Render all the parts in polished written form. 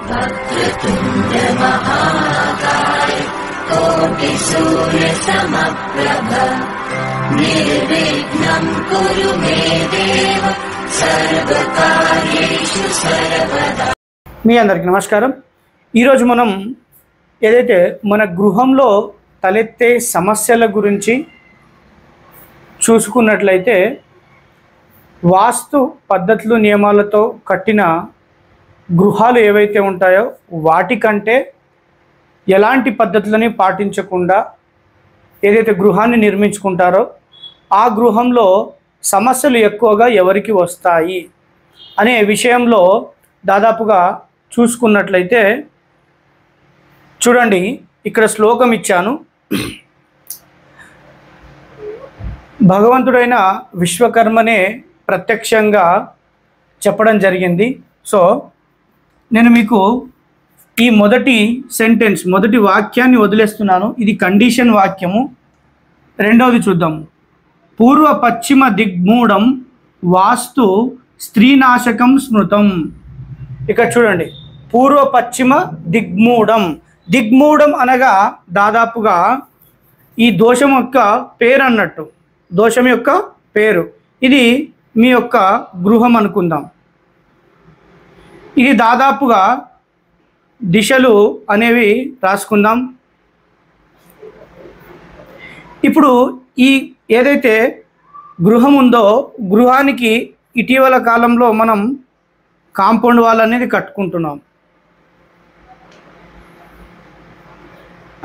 वक्रतुण्ड महाकाय कोटि सूर्य समप्रभ निर्विघ्नं कुरु मे देव सर्वकार्येषु सर्वदा। మీ అందరికీ నమస్కారం। ఈరోజు మనం ఏదైతే మన గృహంలో తలెత్తే సమస్యల గురించి చూసుకున్నట్లయితే వాస్తు పద్ధతులు నియమాలతో కట్టిన గృహాలు ఏవైతే ఉంటాయో వాటికంటే ఎలాంటి పద్ధతులని పాటించకుండా ఏదైతే గృహాన్ని నిర్మించుకుంటారో ఆ గృహంలో సమస్యలు ఎక్కువగా ఎవరికి వస్తాయి అనే విషయంలో దాదాపుగా చూసుకున్నట్లయితే చూడండి, ఇక్కడ శ్లోకం ఇచ్చాను। భగవంతుడైన విశ్వకర్మనే ప్రత్యక్షంగా చెప్పడం జరిగింది। సో నేను మీకు ఈ మొదటి సెంటెన్స్, మొదటి వాక్యాన్ని వదిలేస్తున్నాను। ఇది కండిషన్ వాక్యము। రెండవది చూద్దాం। పూర్వ పశ్చిమ దిగ్మూఢం వాస్తు స్త్రీనాశకం స్మృతం। ఇక్కడ చూడండి, పూర్వ పశ్చిమ దిగ్మూఢం। దిగ్మూఢం అనగా దాదాపుగా ఈ దోషం యొక్క పేరు అన్నట్టు, దోషం యొక్క పేరు। ఇది మీ యొక్క గృహం అనుకుందాం। ఇది దాదాపుగా దిశలు అనేవి రాసుకుందాం। ఇప్పుడు ఈ ఏదైతే గృహం ఉందో గృహానికి ఇటీవల కాలంలో మనం కాంపౌండ్ వాల్ అనేది కట్టుకుంటున్నాం।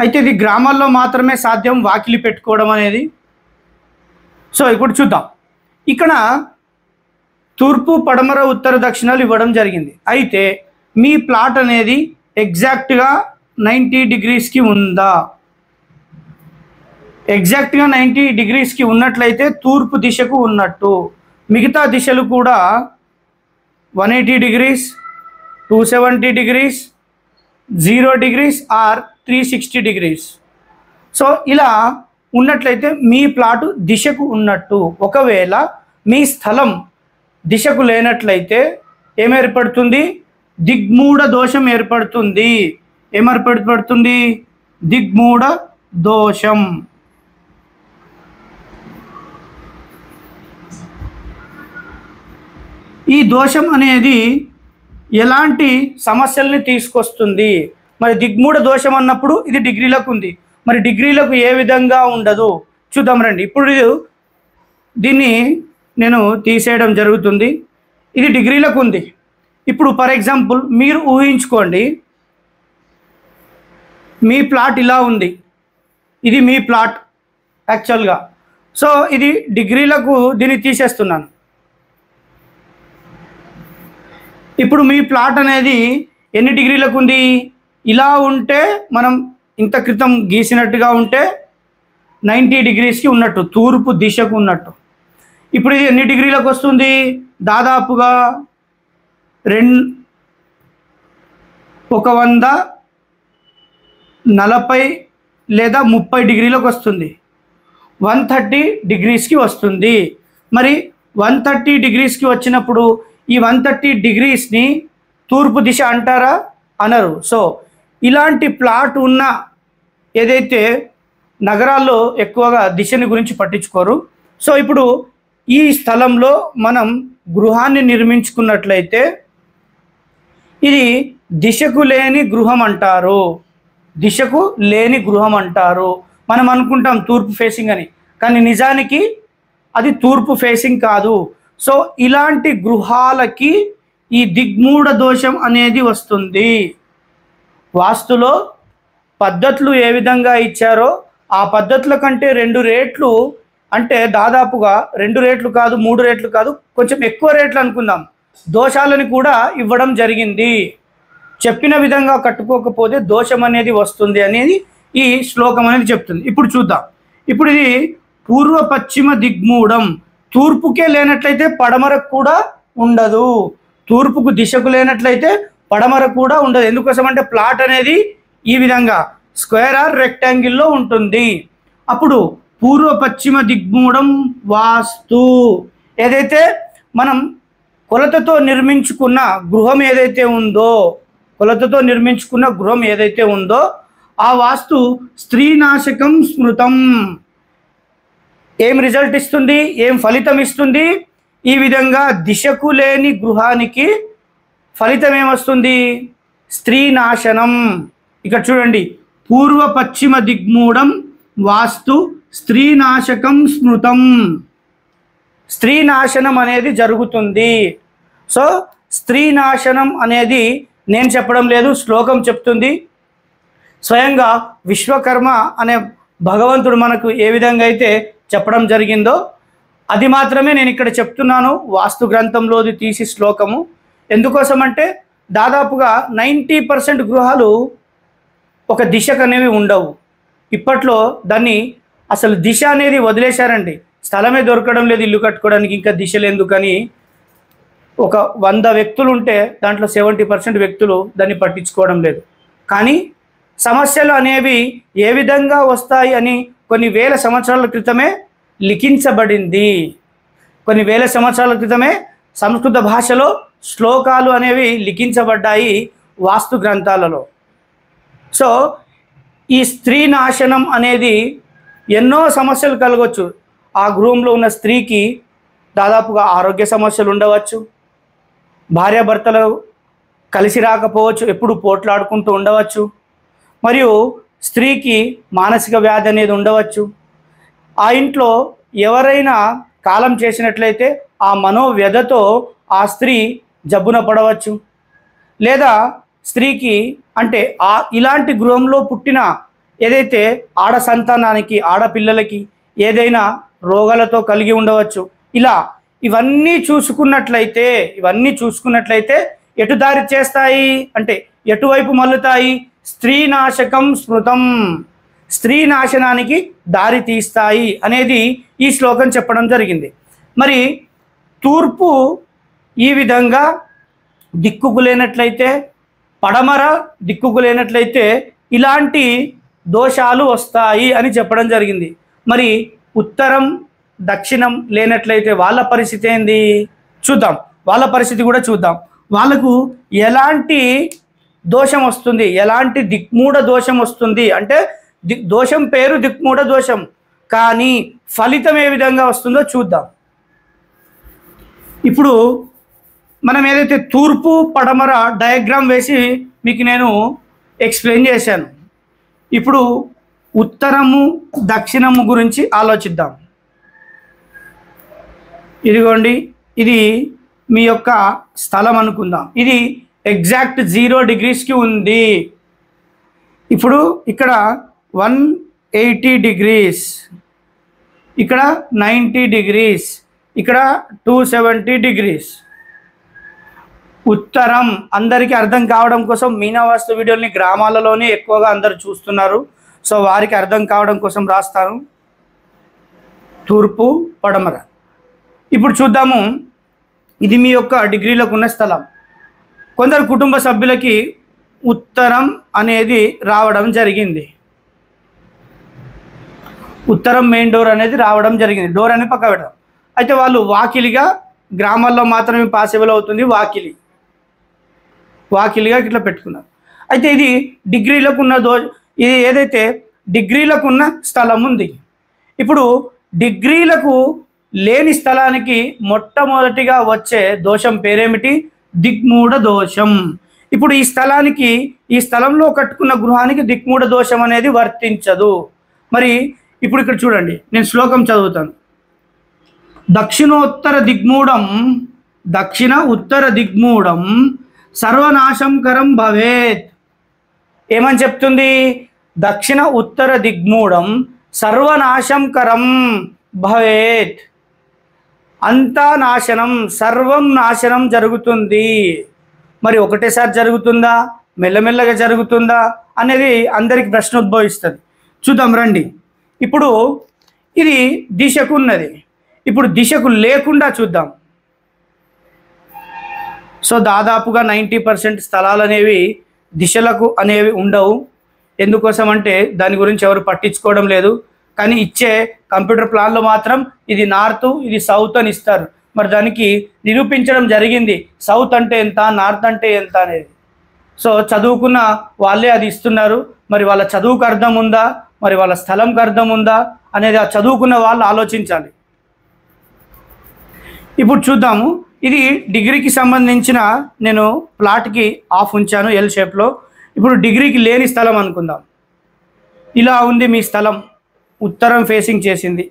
అయితే ఇది గ్రామాల్లో మాత్రమే సాధ్యం వాకిలి పెట్టుకోవడం అనేది। సో ఇప్పుడు చూద్దాం, ఇక్కడ తూర్పు పడమర ఉత్తర దక్షిణాలు ఇవ్వడం జరిగింది। అయితే మీ ప్లాట్ అనేది ఎగ్జాక్ట్గా 90 డిగ్రీస్కి ఉందా? ఎగ్జాక్ట్గా 90 డిగ్రీస్కి ఉన్నట్లయితే తూర్పు దిశకు ఉన్నట్టు, మిగతా దిశలు కూడా 180 degrees, 270 degrees, 0 degrees or 360 degrees. So ఇలా ఉన్నట్లయితే మీ ప్లాటు దిశకు ఉన్నట్టు। ఒకవేళ మీ స్థలం దిశకు లేనట్లయితే ఏమేర్పడుతుంది? దిగ్మూఢ దోషం ఏర్పడుతుంది। ఏమేర్పడుతుంది? దిగ్మూఢ దోషం। ఈ దోషం అనేది ఎలాంటి సమస్యల్ని తీసుకొస్తుంది? మరి దిగ్మూఢ దోషం అన్నప్పుడు ఇది డిగ్రీలకు ఉంది, మరి డిగ్రీలకు ఏ విధంగా ఉండదు చూద్దాం రండి। ఇప్పుడు దీన్ని నేను తీసేయడం జరుగుతుంది। ఇది డిగ్రీలకు ఉంది। ఇప్పుడు ఫర్ ఎగ్జాంపుల్ మీరు ఊహించుకోండి, మీ ప్లాట్ ఇలా ఉంది, ఇది మీ ప్లాట్ యాక్చువల్గా। సో ఇది డిగ్రీలకు దీన్ని తీసేస్తున్నాను। ఇప్పుడు మీ ప్లాట్ అనేది ఎన్ని డిగ్రీలకు ఉంది? ఇలా ఉంటే మనం ఇంత క్రితం గీసినట్టుగా ఉంటే 90 డిగ్రీస్కి ఉన్నట్టు, తూర్పు దిశకు ఉన్నట్టు। ఇప్పుడు ఇది ఎన్ని డిగ్రీలకు వస్తుంది? దాదాపుగా 140 లేదా 30 డిగ్రీలకు వస్తుంది, 130 డిగ్రీస్కి వస్తుంది। మరి 130 డిగ్రీస్కి వచ్చినప్పుడు ఈ 130 డిగ్రీస్ని తూర్పు దిశ అంటారా? అనరు। సో ఇలాంటి ప్లాట్ ఉన్న ఏదైతే నగరాల్లో ఎక్కువగా దిశని గురించి పట్టించుకోరు। సో ఇప్పుడు ఈ స్థలంలో మనం గృహాన్ని నిర్మించుకున్నట్లయితే ఇది దిశకు లేని గృహం అంటారు, దిశకు లేని గృహం అంటారు। మనం అనుకుంటాం తూర్పు ఫేసింగ్ అని, కానీ నిజానికి అది తూర్పు ఫేసింగ్ కాదు। సో ఇలాంటి గృహాలకి ఈ దిగ్మూఢ దోషం అనేది వస్తుంది। వాస్తులో పద్ధతులు ఏ విధంగా ఇచ్చారో ఆ పద్ధతుల కంటే 2 రేట్లు, అంటే దాదాపుగా 2 రేట్లు కాదు, 3 రేట్లు కాదు, కొంచెం ఎక్కువ రేట్లు అనుకుందాం, దోషాలను కూడా ఇవ్వడం జరిగింది। చెప్పిన విధంగా కట్టుకోకపోతే దోషం అనేది వస్తుంది అనేది ఈ శ్లోకం అనేది చెప్తుంది। ఇప్పుడు చూద్దాం। ఇప్పుడు ఇది పూర్వ పశ్చిమ దిగ్మూఢం, తూర్పుకే లేనట్లయితే పడమరకు కూడా ఉండదు, తూర్పుకు దిశకు లేనట్లయితే పడమరకు కూడా ఉండదు। ఎందుకోసం అంటే ప్లాట్ అనేది ఈ విధంగా స్క్వేర్ ఆర్ రెక్టాంగిల్లో ఉంటుంది। అప్పుడు పూర్వ పశ్చిమ దిగ్మూఢం వాస్తు, ఏదైతే మనం కొలతతో నిర్మించుకున్న గృహం ఏదైతే ఉందో కొలతతో నిర్మించుకున్న గృహం ఏదైతే ఉందో ఆ వాస్తు స్త్రీనాశకం స్మృతం. ఏం రిజల్ట్ ఇస్తుంది, ఏం ఫలితం ఇస్తుంది? ఈ విధంగా దిశకు లేని గృహానికి ఫలితం ఏమొస్తుంది? స్త్రీనాశనం. ఇక్కడ చూడండి, పూర్వ పశ్చిమ దిగ్మూఢం వాస్తు స్త్రీనాశకం స్మృతం. స్త్రీనాశనం అనేది జరుగుతుంది. సో స్త్రీనాశనం అనేది నేను చెప్పడం లేదు, శ్లోకం చెప్తుంది. స్వయంగా విశ్వకర్మ అనే భగవంతుడు మనకు ఏ విధంగా అయితే చెప్పడం జరిగిందో అది మాత్రమే నేను ఇక్కడ చెప్తున్నాను. వాస్తు గ్రంథంలోది తీసి శ్లోకము. ఎందుకోసం అంటే దాదాపుగా 90% గృహాలు ఒక దిశకు అనేవి ఉండవు. ఇప్పట్లో దాన్ని అసలు దిశ అనేది వదిలేశారండి. స్థలమే దొరకడం లేదు ఇల్లు కట్టుకోవడానికి, ఇంకా దిశలు ఎందుకని. ఒక 100 వ్యక్తులు ఉంటే దాంట్లో 70% వ్యక్తులు దాన్ని పట్టించుకోవడం లేదు. కానీ సమస్యలు అనేవి ఏ విధంగా వస్తాయి అని కొన్ని వేల సంవత్సరాల క్రితమే లిఖించబడింది. కొన్ని వేల సంవత్సరాల క్రితమే సంస్కృత భాషలో శ్లోకాలు అనేవి లిఖించబడ్డాయి వాస్తు గ్రంథాలలో. సో ఈ స్త్రీ నాశనం అనేది ఎన్నో సమస్యలు కలగవచ్చు. ఆ గృహంలో ఉన్న స్త్రీకి దాదాపుగా ఆరోగ్య సమస్యలు ఉండవచ్చు, భార్యాభర్తలు కలిసి రాకపోవచ్చు, ఎప్పుడు పోట్లాడుకుంటూ ఉండవచ్చు, మరియు స్త్రీకి మానసిక వ్యాధి అనేది ఉండవచ్చు. ఆ ఇంట్లో ఎవరైనా కాలం చేసినట్లయితే ఆ మనోవ్యధతో ఆ స్త్రీ జబ్బున పడవచ్చు. లేదా స్త్రీకి అంటే ఇలాంటి గృహంలో పుట్టిన ఏదైతే ఆడ సంతానానికి, ఆడపిల్లలకి ఏదైనా రోగాలతో కలిగి ఉండవచ్చు. ఇవన్నీ చూసుకున్నట్లయితే ఎటు దారి చేస్తాయి అంటే ఎటువైపు మల్లుతాయి? స్త్రీనాశకం స్మృతం, స్త్రీ నాశనానికి దారి తీస్తాయి అనేది ఈ శ్లోకం చెప్పడం జరిగింది. మరి తూర్పు ఈ విధంగా దిక్కుకు లేనట్లయితే, పడమర దిక్కుకు లేనట్లయితే ఇలాంటి దోషాలు వస్తాయి అని చెప్పడం జరిగింది. మరి ఉత్తరం దక్షిణం లేనట్లయితే వాళ్ళ పరిస్థితి ఏంది చూద్దాం. వాళ్ళ పరిస్థితి కూడా చూద్దాం. వాళ్ళకు ఎలాంటి దోషం వస్తుంది, ఎలాంటి దిక్మూఢ దోషం వస్తుంది అంటే దోషం పేరు దిక్మూఢ దోషం, కానీ ఫలితం ఏ విధంగా వస్తుందో చూద్దాం. ఇప్పుడు మనం ఏదైతే తూర్పు పడమర డయాగ్రామ్ వేసి మీకు నేను ఎక్స్ప్లెయిన్ చేశాను. ఇప్పుడు ఉత్తరము దక్షిణము గురించి ఆలోచిద్దాం. ఇదిగోండి, ఇది మీ యొక్క స్థలం అనుకుందాం. ఇది ఎగ్జాక్ట్ 0 degreesకి ఉంది. ఇప్పుడు ఇక్కడ 180 degrees, ఇక్కడ 90 degrees, ఇక్కడ 270 degrees. ఉత్తరం అందరికీ అర్థం కావడం కోసం మీనావాస్తు వీడియోని గ్రామాలలోనే ఎక్కువగా అందరు చూస్తున్నారు. సో వారికి అర్థం కావడం కోసం రాస్తాను తూర్పు పడమర. ఇప్పుడు చూద్దాము, ఇది మీ యొక్క డిగ్రీలకు ఉన్న స్థలం. కొందరు కుటుంబ సభ్యులకి ఉత్తరం అనేది రావడం జరిగింది. ఉత్తరం మెయిన్ డోర్ అనేది రావడం జరిగింది. డోర్ అనేది పక్క పెట్టడం. అయితే వాళ్ళు వాకిలిగా, గ్రామాల్లో మాత్రమే పాసిబుల్ అవుతుంది వాకిలిగా ఇట్లా పెట్టుకున్నారు. అయితే ఇది డిగ్రీలకు ఉన్న ఇది ఏదైతే డిగ్రీలకు ఉన్న స్థలం ఉంది. ఇప్పుడు డిగ్రీలకు లేని స్థలానికి మొట్టమొదటిగా వచ్చే దోషం పేరేమిటి? దిక్మూఢ దోషం. ఇప్పుడు ఈ స్థలంలో కట్టుకున్న గృహానికి దిక్మూఢ దోషం అనేది వర్తించదు. మరి ఇప్పుడు ఇక్కడ చూడండి, నేను శ్లోకం చదువుతాను. దక్షిణ ఉత్తర దిగ్మూఢం సర్వనాశంకరం భవేత్. ఏమని చెప్తుంది? దక్షిణ ఉత్తర దిగ్మూఢం సర్వనాశంకరం భవేత్. అంతా నాశనం, సర్వం నాశనం జరుగుతుంది. మరి ఒకటేసారి జరుగుతుందా, మెల్లమెల్లగా జరుగుతుందా అనేది అందరికి ప్రశ్న ఉద్భవిస్తుంది. చూద్దాం రండి. ఇప్పుడు ఇది దిశకు ఉన్నది, ఇప్పుడు దిశకు లేకుండా చూద్దాం. సో దాదాపుగా 90% స్థలాలు అనేవి దిశలకు అనేవి ఉండవు. ఎందుకోసం అంటే దాని గురించి ఎవరు పట్టించుకోవడం లేదు. కానీ ఇచ్చే కంప్యూటర్ ప్లాన్లో మాత్రం ఇది నార్త్, ఇది సౌత్ అని ఇస్తారు. మరి దానికి నిరూపించడం జరిగింది, సౌత్ అంటే ఎంత, నార్త్ అంటే ఎంత అనేది. సో చదువుకున్న వాళ్ళే అది ఇస్తున్నారు. మరి వాళ్ళ చదువుకు అర్థం ఉందా, మరి వాళ్ళ స్థలంకి అర్థం ఉందా అనేది ఆ చదువుకున్న వాళ్ళు ఆలోచించాలి. ఇప్పుడు చూద్దాము. ఇది డిగ్రీకి సంబంధించిన నేను ప్లాట్కి ఆఫ్ ఉంచాను ఎల్ షేప్లో. ఇప్పుడు డిగ్రీకి లేని స్థలం అనుకుందాం. ఇలా ఉంది మీ స్థలం, ఉత్తరం ఫేసింగ్ చేసింది.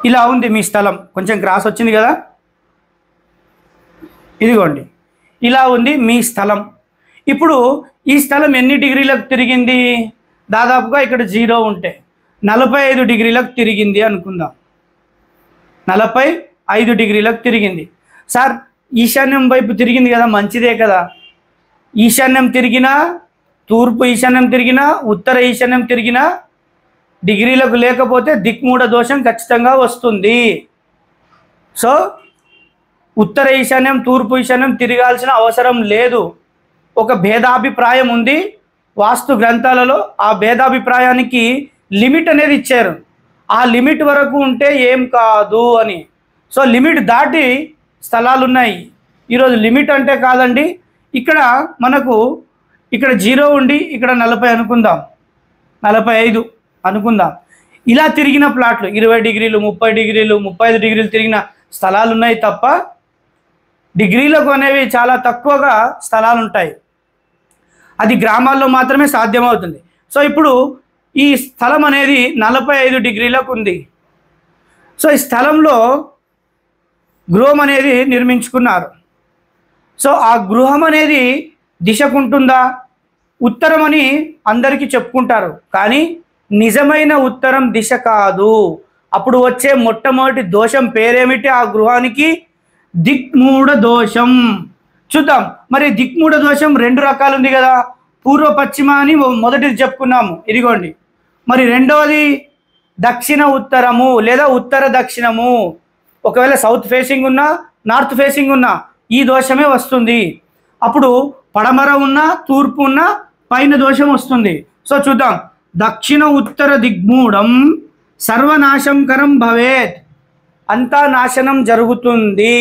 ఇలా ఉంది మీ స్థలం, కొంచెం క్రాస్ వచ్చింది కదా. ఇదిగోండి, ఇలా ఉంది మీ స్థలం. ఇప్పుడు ఈ స్థలం ఎన్ని డిగ్రీలకు తిరిగింది? దాదాపుగా ఇక్కడ 0 ఉంటే 45 డిగ్రీలకు తిరిగింది అనుకుందాం. 45 డిగ్రీలకు తిరిగింది. సార్ ఈశాన్యం వైపు తిరిగింది కదా, మంచిదే కదా. ఈశాన్యం తిరిగినా, తూర్పు ఈశాన్యం తిరిగినా, ఉత్తర ఈశాన్యం తిరిగినా డిగ్రీలకు లేకపోతే దిక్మూఢ దోషం ఖచ్చితంగా వస్తుంది. సో ఉత్తర ఈశాన్యం, తూర్పు ఈశాన్యం తిరగాల్సిన అవసరం లేదు. ఒక భేదాభిప్రాయం ఉంది వాస్తు గ్రంథాలలో. ఆ భేదాభిప్రాయానికి లిమిట్ అనేది ఇచ్చారు. ఆ లిమిట్ వరకు ఉంటే ఏం కాదు అని. సో లిమిట్ దాటి స్థలాలు ఉన్నాయి. ఈరోజు లిమిట్ అంటే కాదండి. ఇక్కడ మనకు ఇక్కడ 0 ఉండి ఇక్కడ 40 అనుకుందాం, 45 అనుకుందాం. ఇలా తిరిగిన ప్లాట్లు 20 డిగ్రీలు, 30 డిగ్రీలు, 35 డిగ్రీలు తిరిగిన స్థలాలు ఉన్నాయి తప్ప డిగ్రీలకు అనేవి చాలా తక్కువగా స్థలాలు ఉంటాయి. అది గ్రామాల్లో మాత్రమే సాధ్యమవుతుంది. సో ఇప్పుడు ఈ స్థలం అనేది 45 డిగ్రీలకు ఉంది. సో ఈ స్థలంలో గృహం అనేది నిర్మించుకున్నారు. సో ఆ గృహం అనేది దిశకుంటుందా? ఉత్తరం అని అందరికీ చెప్పుకుంటారు, కానీ నిజమైన ఉత్తరం దిశ కాదు. అప్పుడు వచ్చే మొట్టమొదటి దోషం పేరేమిటి? ఆ గృహానికి దిక్మూఢ దోషం. చూద్దాం. మరి దిక్మూఢ దోషం 2 రకాలు ఉంది కదా. పూర్వ పశ్చిమ అని మొదటిది చెప్పుకున్నాము, ఇదిగోండి. మరి రెండవది దక్షిణ ఉత్తరము లేదా ఉత్తర దక్షిణము. ఒకవేళ సౌత్ ఫేసింగ్ ఉన్నా, నార్త్ ఫేసింగ్ ఉన్నా ఈ దోషమే వస్తుంది. అప్పుడు పడమర ఉన్న, తూర్పు ఉన్న పైన దోషం వస్తుంది. సో చూద్దాం. దక్షిణ ఉత్తర దిగ్మూఢం సర్వనాశంకరం భవేత్. అంతా నాశనం జరుగుతుంది.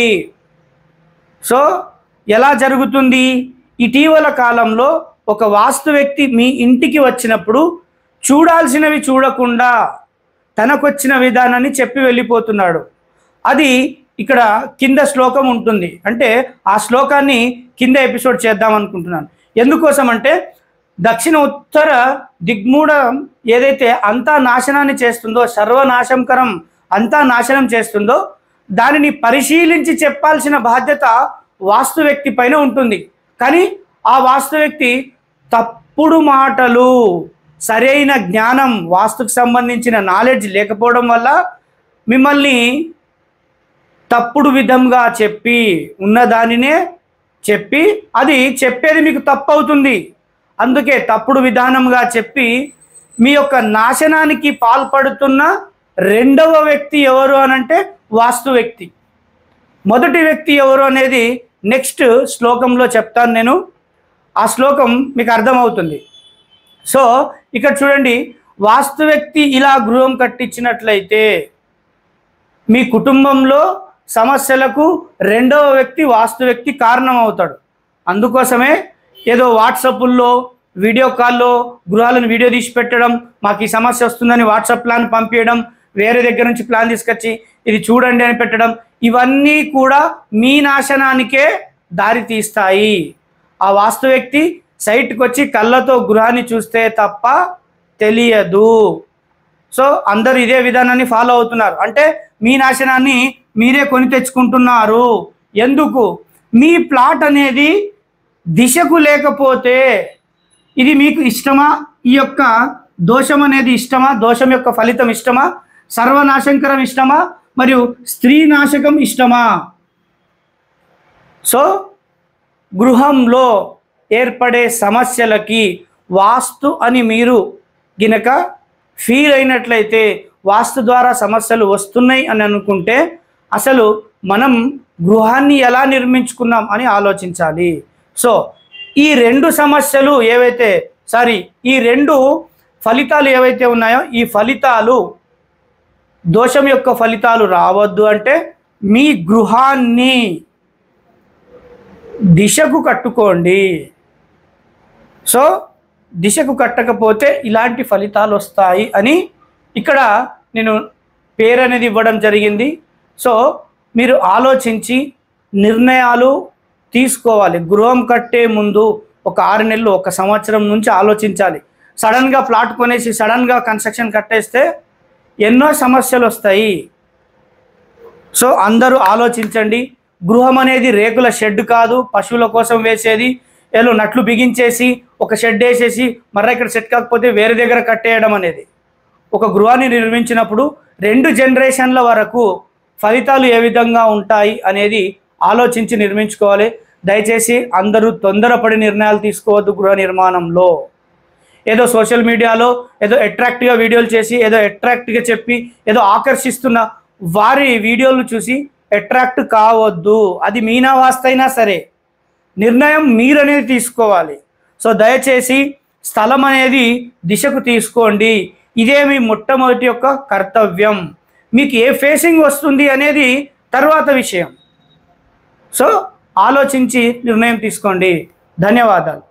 సో ఎలా జరుగుతుంది? ఇటీవల కాలంలో ఒక వాస్తు వ్యక్తి మీ ఇంటికి వచ్చినప్పుడు చూడాల్సినవి చూడకుండా తనకొచ్చిన విధానాన్ని చెప్పి వెళ్ళిపోతున్నాడు. అది ఇక్కడ కింద శ్లోకం ఉంటుంది. అంటే ఆ శ్లోకాన్ని కింద ఎపిసోడ్ చేద్దాం అనుకుంటున్నాను. ఎందుకోసం అంటే దక్షిణ ఉత్తర దిగ్మూఢం ఏదైతే అంతా నాశనాన్ని చేస్తుందో, సర్వనాశంకరం అంతా నాశనం చేస్తుందో, దానిని పరిశీలించి చెప్పాల్సిన బాధ్యత వాస్తు వ్యక్తి పైన ఉంటుంది. కానీ ఆ వాస్తు వ్యక్తి తప్పుడు మాటలు, సరైన జ్ఞానం, వాస్తుకు సంబంధించిన నాలెడ్జ్ లేకపోవడం వల్ల మిమ్మల్ని తప్పుడు విధంగా చెప్పి, ఉన్నదానినే చెప్పి, అది చెప్పేది మీకు తప్పు అవుతుంది. అందుకే తప్పుడు విధానంగా చెప్పి మీ యొక్క నాశనానికి పాల్పడుతున్న రెండవ వ్యక్తి ఎవరు అనంటే వాస్తు వ్యక్తి. మొదటి వ్యక్తి ఎవరు అనేది నెక్స్ట్ శ్లోకంలో చెప్తాను నేను. ఆ శ్లోకం మీకు అర్థమవుతుంది. సో ఇక్కడ చూడండి, వాస్తు వ్యక్తి ఇలా గృహం కట్టించినట్లయితే మీ కుటుంబంలో సమస్యలకు రెండవ వ్యక్తి వాస్తు వ్యక్తి కారణం అవుతాడు. అందుకోసమే ఏదో వాట్సాప్ల్లో, వీడియో కాల్లో గృహాలను వీడియో తీసి పెట్టడం, మాకు ఈ సమస్య వస్తుందని వాట్సాప్ ప్లాన్ పంపించడం, వేరే దగ్గర నుంచి ప్లాన్ తీసుకొచ్చి ఇది చూడండి అని పెట్టడం, ఇవన్నీ కూడా మీ నాశనానికే దారి తీస్తాయి. ఆ వాస్తు వ్యక్తి సైట్కి వచ్చి కళ్ళతో గృహాన్ని చూస్తే తప్ప తెలియదు. సో అందరూ ఇదే విధానాన్ని ఫాలో అవుతున్నారు. అంటే మీ నాశనాన్ని మీరే కొని తెచ్చుకుంటున్నారు. ఎందుకు? మీ ప్లాట్ అనేది దిశకు లేకపోతే ఇది మీకు ఇష్టమా? ఈ యొక్క దోషం అనేది ఇష్టమా? దోషం యొక్క ఫలితం ఇష్టమా? సర్వనాశంకరం ఇష్టమా? మరియు స్త్రీ నాశకం ఇష్టమా? సో గృహంలో ఏర్పడే సమస్యలకి వాస్తు అని మీరు గినక ఫీల్ అయినట్లయితే, వాస్తు ద్వారా సమస్యలు వస్తున్నాయి అని అనుకుంటే, అసలు మనం గృహాన్ని ఎలా నిర్మించుకున్నాం అని ఆలోచించాలి. సో ఈ 2 సమస్యలు ఏవైతే, ఈ 2 ఫలితాలు ఏవైతే ఉన్నాయో, ఈ ఫలితాలు, దోషం యొక్క ఫలితాలు రావద్దు అంటే మీ గృహాన్ని దిశకు కట్టుకోండి. సో దిశకు కట్టకపోతే ఇలాంటి ఫలితాలు వస్తాయి అని ఇక్కడ నేను పేరు అనేది ఇవ్వడం జరిగింది. సో మీరు ఆలోచించి నిర్ణయాలు తీసుకోవాలి. గృహం కట్టే ముందు ఒక 6 నెలలు 1 సంవత్సరం నుంచి ఆలోచించాలి. సడన్గా ప్లాట్ కొనేసి సడన్గా కన్స్ట్రక్షన్ కట్టేస్తే ఎన్నో సమస్యలు వస్తాయి. సో అందరూ ఆలోచించండి. గృహం అనేది రేకుల షెడ్ కాదు, పశువుల కోసం వేసేది. ఏదో నట్లు బిగించేసి ఒక షెడ్ వేసేసి మర్ర ఇక్కడ సెట్ కాకపోతే వేరే దగ్గర కట్టేయడం అనేది. ఒక గృహాన్ని నిర్మించినప్పుడు 2 జనరేషన్ల వరకు ఫలితాలు ఏ విధంగా ఉంటాయి అనేది ఆలోచించి నిర్మించుకోవాలి. దయచేసి అందరూ తొందరపడి నిర్ణయాలు తీసుకోవద్దు గృహ నిర్మాణంలో. ఏదో సోషల్ మీడియాలో ఏదో అట్రాక్ట్గా వీడియోలు చేసి ఏదో అట్రాక్ట్గా చెప్పి ఏదో ఆకర్షిస్తున్న వారి వీడియోలు చూసి అట్రాక్ట్ కావద్దు. అది మీనా వాస్తైనా సరే నిర్ణయం మీరనేది తీసుకోవాలి. సో దయచేసి స్థలం అనేది దిశకు తీసుకోండి. ఇదే మీ మొట్టమొదటి యొక్క కర్తవ్యం. మీకు ఏ ఫేసింగ్ వస్తుంది అనేది తర్వాత విషయం. సో ఆలోచించి నిర్ణయం తీసుకోండి. ధన్యవాదాలు.